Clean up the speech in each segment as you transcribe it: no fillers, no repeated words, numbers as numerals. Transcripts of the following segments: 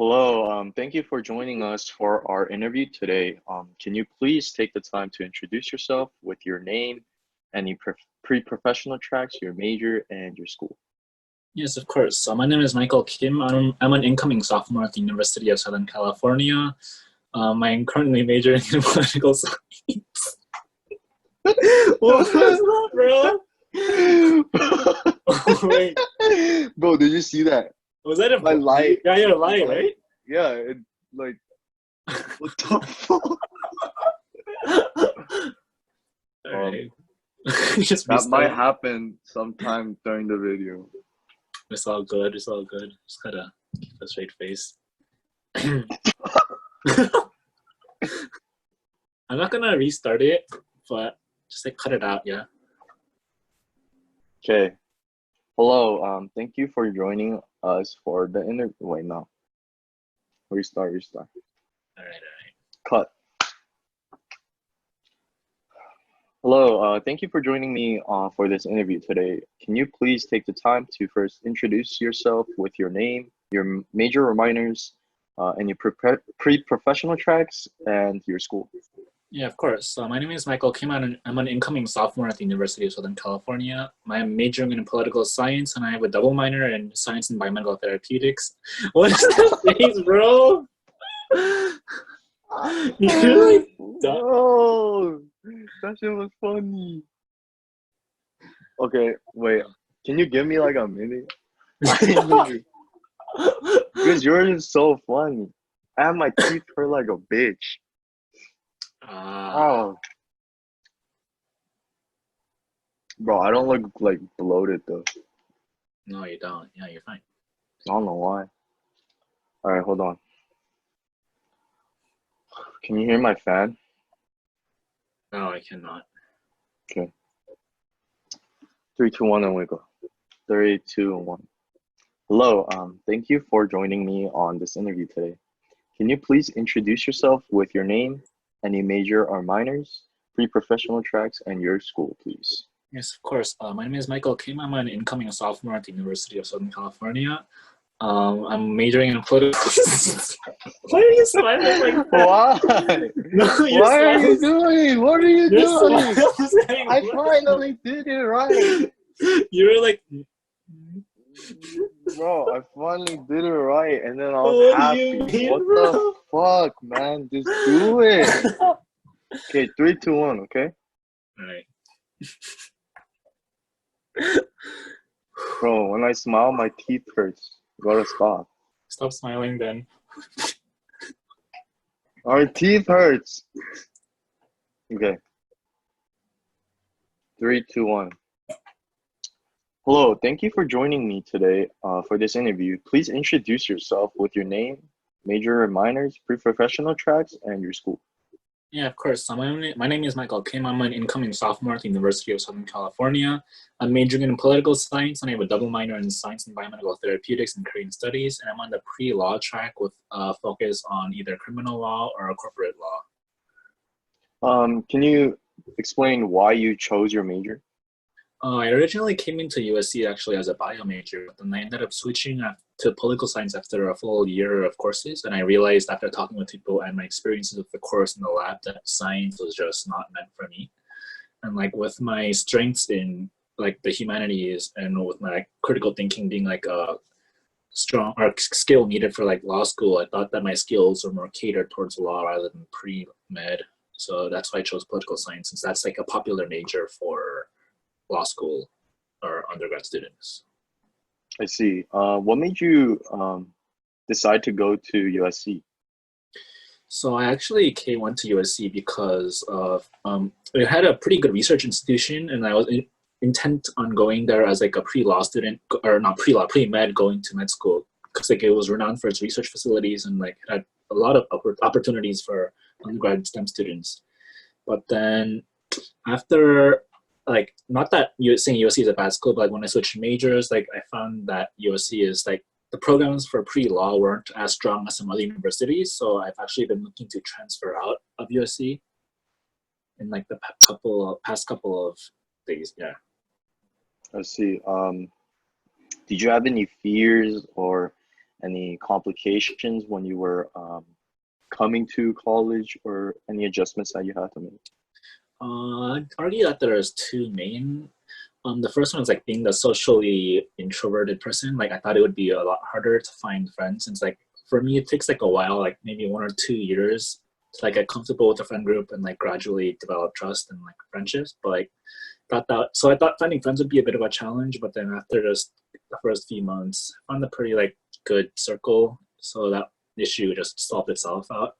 Hello, thank you for joining us for our interview today. Can you please take the time to introduce yourself with your name, any pre-professional tracks, your major, and your school? Yes, of course. So my name is Michael Kim. I'm an incoming sophomore at the University of Southern California. I'm currently majoring in political science. What was that, bro? Oh, wait. Bro, did you see that? Was that a My light. Yeah, you're a light, right? Yeah, like, what the fuck? Alright. Just That might restart. happen sometime during the video. It's all good. It's all good. Just gotta keep a straight face. I'm not gonna restart it, but just like cut it out, yeah. Okay. Hello, thank you for joining us for the interview. Wait, no. Restart. Alright. Cut. Hello, thank you for joining me for this interview today. Can you please take the time to first introduce yourself with your name, your major or minors, and your pre-professional tracks, and your school? Yeah, of course. So my name is Michael Kim. I'm an incoming sophomore at the University of Southern California. I'm majoring in political science, and I have a double minor in science and biomedical therapeutics. What is that face, bro? You're like, Oh, that shit was funny. Okay, wait. Can you give me like a minute? Because yours is so funny. I have my teeth hurt like a bitch. Oh, bro, I don't look like bloated though. No, you don't. Yeah, you're fine. I don't know why. All right, hold on. Can you hear my fan? No, I cannot. Okay. 3, 2, 1, and we go. 3, 2, 1. Hello, thank you for joining me on this interview today. Can you please introduce yourself with your name, any major or minors, pre-professional tracks, and your school, please? Yes, of course. My name is Michael Kim. I'm an incoming sophomore at the University of Southern California. I'm majoring in political. Why are you smiling like that? Why? No, Why are you doing? What are you doing? I What? finally did it right. You were like, Bro, I finally did it right, and then I was what do you happy. mean, What bro? the fuck, man? Just do it. Okay, 3, 2, 1, okay? Alright. Bro, when I smile, my teeth hurts. You gotta stop. Stop smiling then. Our teeth hurts. Okay. 3, 2, 1. Hello, thank you for joining me today for this interview. Please introduce yourself with your name, major and minors, pre-professional tracks, and your school. Yeah, of course. So my name is Michael Kim. I'm an incoming sophomore at the University of Southern California. I'm majoring in political science, and I have a double minor in science and biomedical therapeutics and Korean studies. And I'm on the pre-law track with a focus on either criminal law or corporate law. Can you explain why you chose your major? I originally came into USC actually as a bio major, but then I ended up switching to political science after a full year of courses. And I realized after talking with people and my experiences with the course in the lab that science was just not meant for me. And like with my strengths in like the humanities and with my critical thinking being like a strong or skill needed for like law school, I thought that my skills were more catered towards law rather than pre-med. So that's why I chose political science, since that's like a popular major for law school or undergrad students. I see. What made you decide to go to USC? So I actually went to USC because of it had a pretty good research institution, and I was intent on going there as like a pre-law student, or not pre-law, pre-med, going to med school, because like it was renowned for its research facilities and like had a lot of opportunities for undergrad STEM students. But then after, like, not that you saying USC is a bad school, but like when I switched majors, like I found that USC is like the programs for pre-law weren't as strong as some other universities. So I've actually been looking to transfer out of USC in like the past couple of days. Yeah. I see. Did you have any fears or any complications when you were coming to college, or any adjustments that you had to make? I'd argue that there's two main. The first one is like being the socially introverted person. Like I thought it would be a lot harder to find friends since like for me it takes like a while, like maybe 1 or 2 years to like get comfortable with a friend group and like gradually develop trust and like friendships. But like I thought finding friends would be a bit of a challenge, but then after just the first few months, I found a pretty like good circle. So that issue just solved itself out.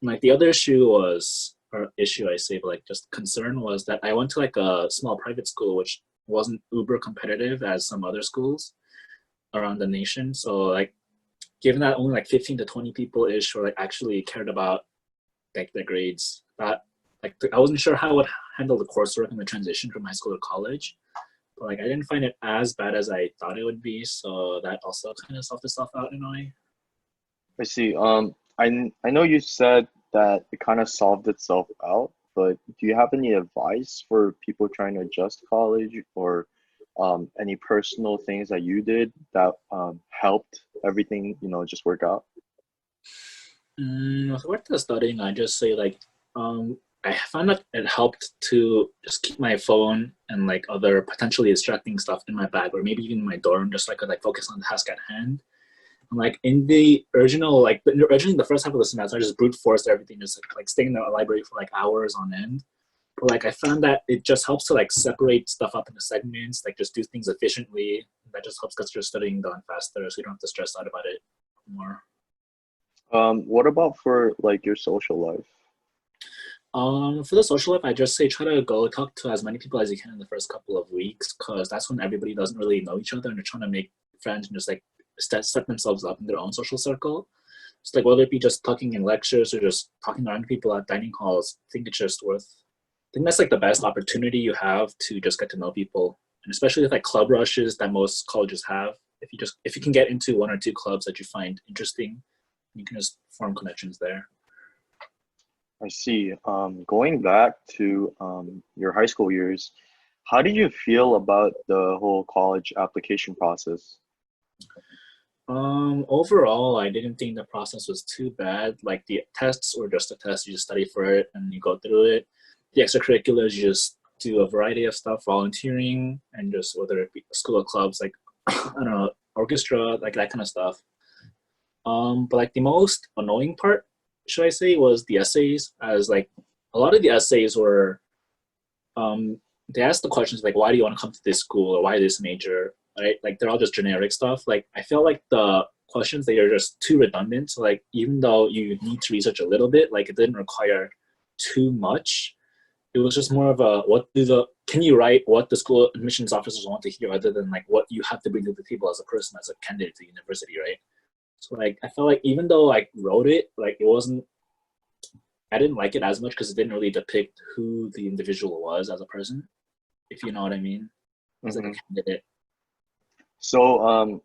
And like the other issue was, or issue I say, but like just concern was that I went to like a small private school, which wasn't uber competitive as some other schools around the nation. So like, given that only like 15 to 20 people ish or like actually cared about like their grades, that like I wasn't sure how I would handle the coursework and the transition from high school to college. But like I didn't find it as bad as I thought it would be, so that also kind of solved itself out in a way. I see. I know you said that it kind of solved itself out, but do you have any advice for people trying to adjust to college, or any personal things that you did that helped everything, just work out? With regard to studying, I just say like I found that it helped to just keep my phone and like other potentially distracting stuff in my bag, or maybe even in my dorm, just so I could like focus on the task at hand. And like in the original, like originally the first half of the semester, I just brute forced everything, just like staying in the library for like hours on end. But like I found that it just helps to like separate stuff up into segments, like just do things efficiently. That just helps get your studying done faster, so you don't have to stress out about it more. What about for like your social life? For the social life, I just say try to go talk to as many people as you can in the first couple of weeks, because that's when everybody doesn't really know each other and they're trying to make friends and just like set themselves up in their own social circle. It's like whether it be just talking in lectures or just talking around people at dining halls, I think it's just worth. I think that's like the best opportunity you have to just get to know people, and especially with like club rushes that most colleges have. If you can get into 1 or 2 clubs that you find interesting, you can just form connections there. I see. Going back to your high school years, how did you feel about the whole college application process? Overall, I didn't think the process was too bad. Like the tests were just a test, you just study for it and you go through it. The extracurriculars, you just do a variety of stuff, volunteering, and just whether it be school of clubs, like I don't know, orchestra, like that kind of stuff. But like the most annoying part, should I say, was the essays, as like a lot of the essays were, they asked the questions like, why do you want to come to this school, or why this major, right? Like they're all just generic stuff. Like I feel like the questions, they are just too redundant. So like even though you need to research a little bit, like it didn't require too much. It was just more of a can you write what the school admissions officers want to hear, other than like what you have to bring to the table as a person, as a candidate to university, right? So like I felt like even though I wrote it, like I didn't like it as much because it didn't really depict who the individual was as a person, if you know what I mean. As like Hmm. a candidate. So,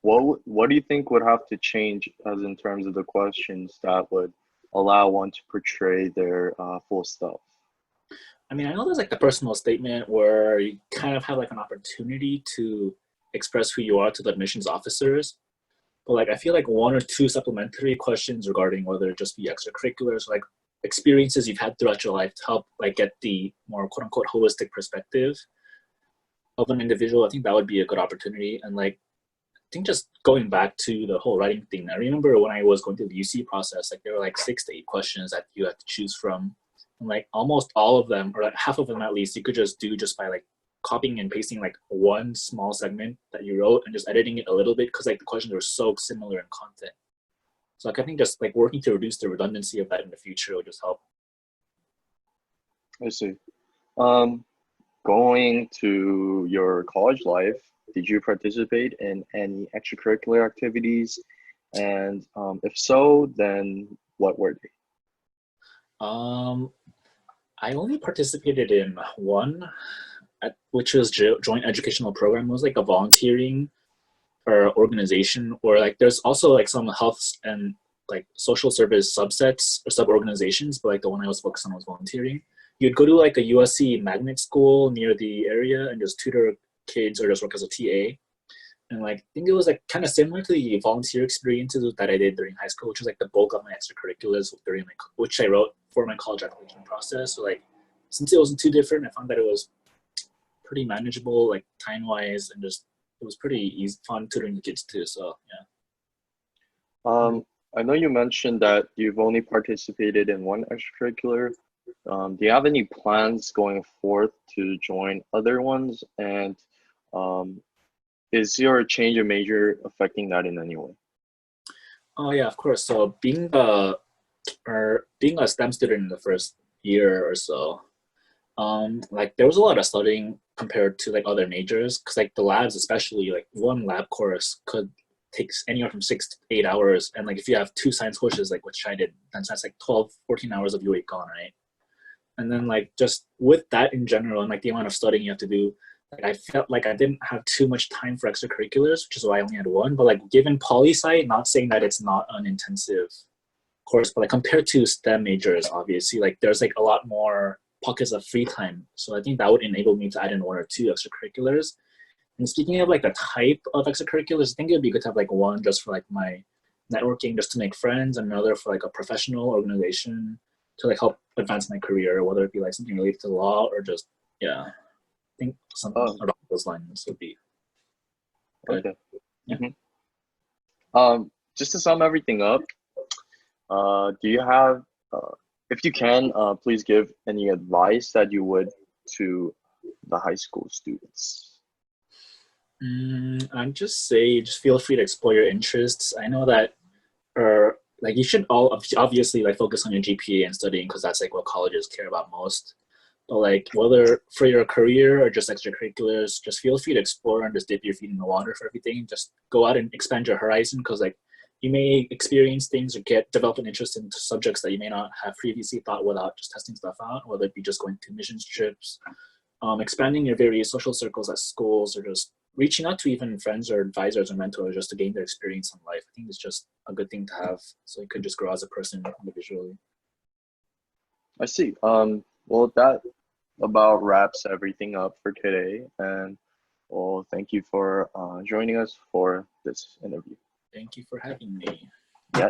what do you think would have to change as in terms of the questions that would allow one to portray their full self? I mean, I know there's like the personal statement where you kind of have like an opportunity to express who you are to the admissions officers. But like I feel like 1 or 2 supplementary questions regarding whether it just be extracurriculars, like experiences you've had throughout your life to help like get the more quote unquote holistic perspective of an individual, I think that would be a good opportunity. And like I think just going back to the whole writing thing, I remember when I was going through the UC process, like there were like 6 to 8 questions that you had to choose from. And like almost all of them, or like half of them at least, you could just do just by like copying and pasting like one small segment that you wrote and just editing it a little bit, because like the questions were so similar in content. So like I think just like working to reduce the redundancy of that in the future will just help. I see. Um, Going to your college life, did you participate in any extracurricular activities? And if so, then what were they? Um, I only participated in one, which was joint educational program. It was like a volunteering or organization, or like there's also like some health and like social service subsets or sub organizations, but like the one I was focused on was volunteering. You'd go to like a USC magnet school near the area and just tutor kids or just work as a TA. And like I think it was like kind of similar to the volunteer experiences that I did during high school, which was like the bulk of my extracurriculars during my which I wrote for my college application process. So like since it wasn't too different, I found that it was pretty manageable, like time wise, and just it was pretty easy, fun tutoring the kids too. So yeah. I know you mentioned that you've only participated in one extracurricular. Do you have any plans going forth to join other ones? And um, is your change of major affecting that in any way? Oh yeah, of course. So being a STEM student in the first year or so, like there was a lot of studying compared to like other majors, because like the labs, especially like one lab course could takes anywhere from 6 to 8 hours, and like if you have two science courses like which I did, then that's like 12, 14 hours of your week gone, right? And then like just with that in general and like the amount of studying you have to do, like I felt like I didn't have too much time for extracurriculars, which is why I only had one. But like given poli sci, not saying that it's not an intensive course, but like compared to STEM majors, obviously like there's like a lot more pockets of free time. So I think that would enable me to add in one or two extracurriculars. And speaking of like the type of extracurriculars, I think it'd be good to have like one just for like my networking, just to make friends, and another for like a professional organization to like help advance my career, whether it be like something related to law or just yeah, I think something Oh, along those lines would be good. okay. Yeah. Just to sum everything up, do you have, if you can, please give any advice that you would to the high school students? I'd just say just feel free to explore your interests. I know that or like you should all obviously like focus on your GPA and studying, because that's like what colleges care about most. But like whether for your career or just extracurriculars, just feel free to explore and just dip your feet in the water for everything. Just go out and expand your horizon, because like you may experience things or develop an interest in subjects that you may not have previously thought without just testing stuff out, whether it be just going to missions trips, expanding your various social circles at schools, or just reaching out to even friends or advisors or mentors just to gain their experience in life. I think it's just a good thing to have, so you could just grow as a person individually. I see. Well, that about wraps everything up for today. And well, thank you for joining us for this interview. Thank you for having me.